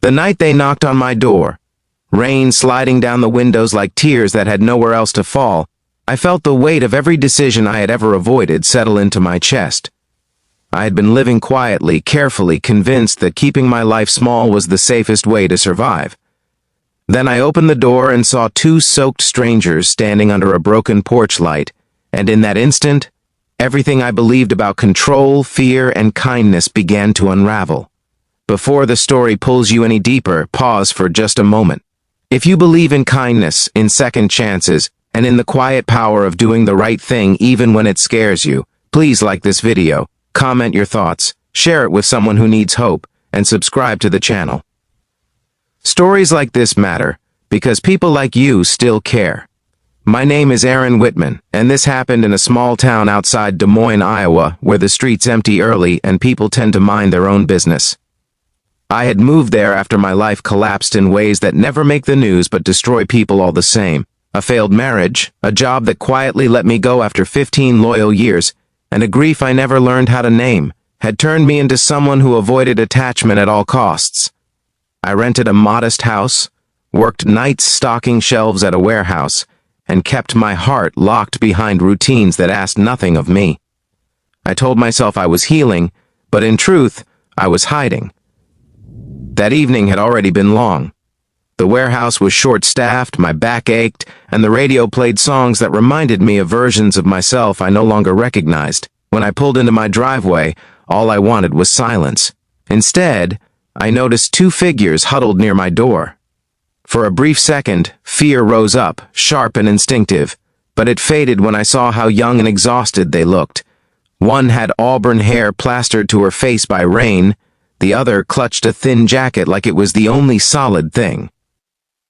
The night they knocked on my door, rain sliding down the windows like tears that had nowhere else to fall, I felt the weight of every decision I had ever avoided settle into my chest. I had been living quietly, carefully, convinced that keeping my life small was the safest way to survive. Then I opened the door and saw two soaked strangers standing under a broken porch light, and in that instant, everything I believed about control, fear, and kindness began to unravel. Before the story pulls you any deeper, pause for just a moment. If you believe in kindness, in second chances, and in the quiet power of doing the right thing even when it scares you, please like this video, comment your thoughts, share it with someone who needs hope, and subscribe to the channel. Stories like this matter because people like you still care. My name is Aaron Whitman, and this happened in a small town outside Des Moines, Iowa, where the streets empty early and people tend to mind their own business. I had moved there after my life collapsed in ways that never make the news but destroy people all the same. A failed marriage, a job that quietly let me go after 15 loyal years, and a grief I never learned how to name, had turned me into someone who avoided attachment at all costs. I rented a modest house, worked nights stocking shelves at a warehouse, and kept my heart locked behind routines that asked nothing of me. I told myself I was healing, but in truth, I was hiding. That evening had already been long. The warehouse was short-staffed, my back ached, and the radio played songs that reminded me of versions of myself I no longer recognized. When I pulled into my driveway, all I wanted was silence. Instead, I noticed two figures huddled near my door. For a brief second, fear rose up, sharp and instinctive, but it faded when I saw how young and exhausted they looked. One had auburn hair plastered to her face by rain, the other clutched a thin jacket like it was the only solid thing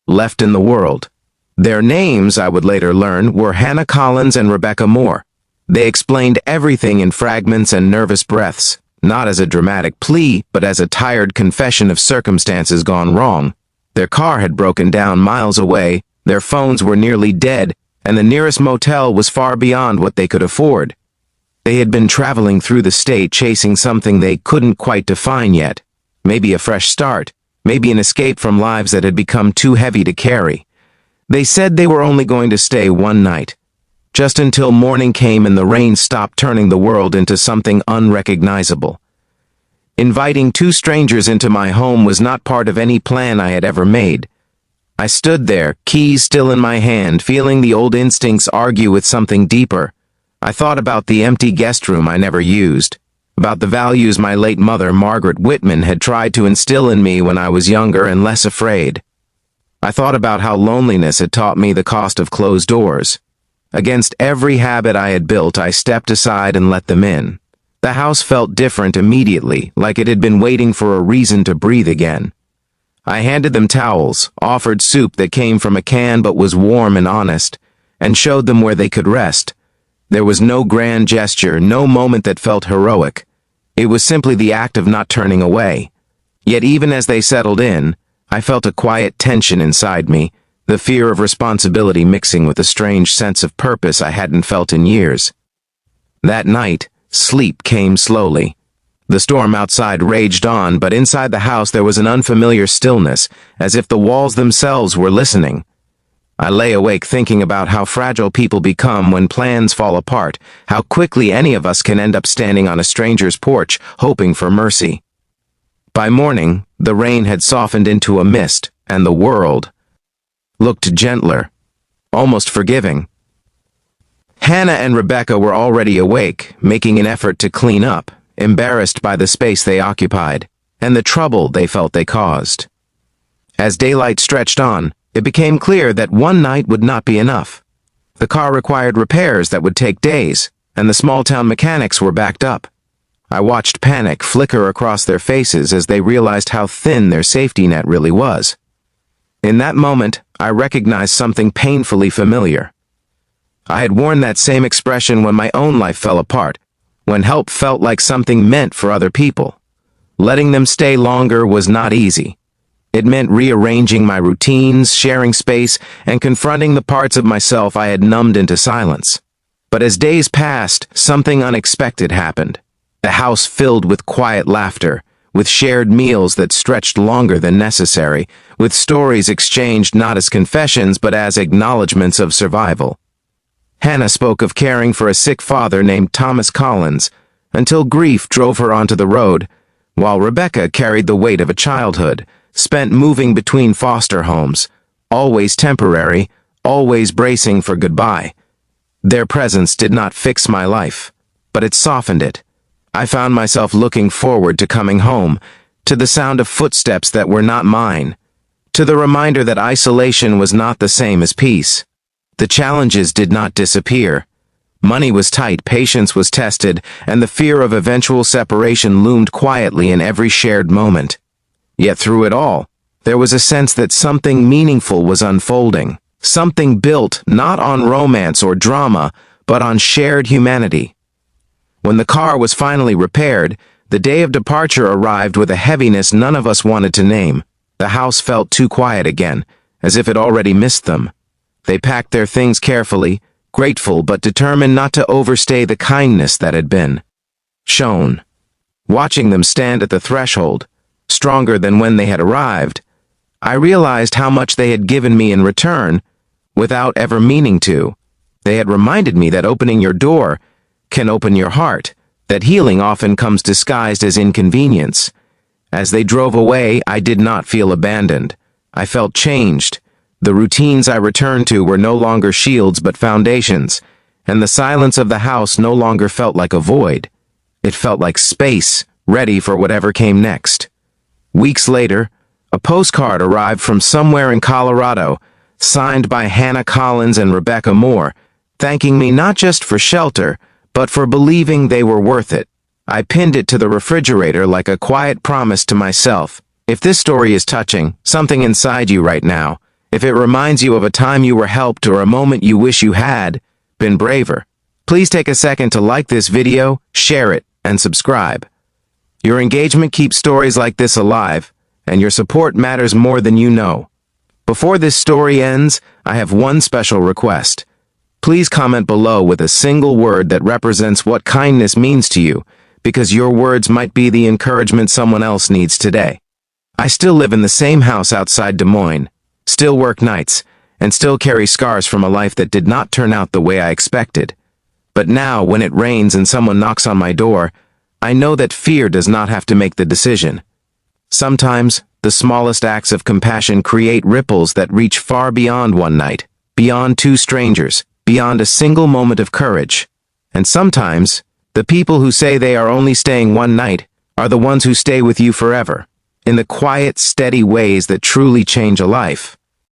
left in the world. Their names, I would later learn, were Hannah Collins and Rebecca Moore. They explained everything in fragments and nervous breaths, not as a dramatic plea, but as a tired confession of circumstances gone wrong. Their car had broken down miles away, their phones were nearly dead, and the nearest motel was far beyond what they could afford. They had been traveling through the state chasing something they couldn't quite define yet. Maybe a fresh start, maybe an escape from lives that had become too heavy to carry. They said they were only going to stay one night, just until morning came and the rain stopped turning the world into something unrecognizable. Inviting two strangers into my home was not part of any plan I had ever made. I stood there, keys still in my hand, feeling the old instincts argue with something deeper. I thought about the empty guest room I never used, about the values my late mother, Margaret Whitman, had tried to instill in me when I was younger and less afraid. I thought about how loneliness had taught me the cost of closed doors. Against every habit I had built, I stepped aside and let them in. The house felt different immediately, like it had been waiting for a reason to breathe again. I handed them towels, offered soup that came from a can but was warm and honest, and showed them where they could rest. There was no grand gesture, no moment that felt heroic. It was simply the act of not turning away. Yet even as they settled in, I felt a quiet tension inside me, the fear of responsibility mixing with a strange sense of purpose I hadn't felt in years. That night, sleep came slowly. The storm outside raged on, but inside the house there was an unfamiliar stillness, as if the walls themselves were listening. I lay awake thinking about how fragile people become when plans fall apart, how quickly any of us can end up standing on a stranger's porch, hoping for mercy. By morning, the rain had softened into a mist, and the world looked gentler, almost forgiving. Hannah and Rebecca were already awake, making an effort to clean up, embarrassed by the space they occupied, and the trouble they felt they caused. As daylight stretched on, it became clear that one night would not be enough. The car required repairs that would take days, and the small-town mechanics were backed up. I watched panic flicker across their faces as they realized how thin their safety net really was. In that moment, I recognized something painfully familiar. I had worn that same expression when my own life fell apart, when help felt like something meant for other people. Letting them stay longer was not easy. It meant rearranging my routines, sharing space, and confronting the parts of myself I had numbed into silence. But as days passed, something unexpected happened. The house filled with quiet laughter, with shared meals that stretched longer than necessary, with stories exchanged not as confessions but as acknowledgments of survival. Hannah spoke of caring for a sick father named Thomas Collins, until grief drove her onto the road, while Rebecca carried the weight of a childhood, spent moving between foster homes, always temporary, always bracing for goodbye. Their presence did not fix my life, but it softened it. I found myself looking forward to coming home, to the sound of footsteps that were not mine, to the reminder that isolation was not the same as peace. The challenges did not disappear. Money was tight, patience was tested, and the fear of eventual separation loomed quietly in every shared moment. Yet through it all, there was a sense that something meaningful was unfolding, something built not on romance or drama, but on shared humanity. When the car was finally repaired, the day of departure arrived with a heaviness none of us wanted to name. The house felt too quiet again, as if it already missed them. They packed their things carefully, grateful but determined not to overstay the kindness that had been shown. Watching them stand at the threshold, stronger than when they had arrived, I realized how much they had given me in return, without ever meaning to. They had reminded me that opening your door can open your heart, that healing often comes disguised as inconvenience. As they drove away, I did not feel abandoned. I felt changed. The routines I returned to were no longer shields but foundations, and the silence of the house no longer felt like a void. It felt like space, ready for whatever came next. Weeks later, a postcard arrived from somewhere in Colorado, signed by Hannah Collins and Rebecca Moore, thanking me not just for shelter, but for believing they were worth it. I pinned it to the refrigerator like a quiet promise to myself. If this story is touching something inside you right now, if it reminds you of a time you were helped or a moment you wish you had been braver, please take a second to like this video, share it, and subscribe. Your engagement keeps stories like this alive, and your support matters more than you know. Before this story ends, I have one special request. Please comment below with a single word that represents what kindness means to you, because your words might be the encouragement someone else needs today. I still live in the same house outside Des Moines, still work nights, and still carry scars from a life that did not turn out the way I expected. But now, when it rains and someone knocks on my door, I know that fear does not have to make the decision. Sometimes, the smallest acts of compassion create ripples that reach far beyond one night, beyond two strangers, beyond a single moment of courage. And sometimes, the people who say they are only staying one night are the ones who stay with you forever, in the quiet, steady ways that truly change a life.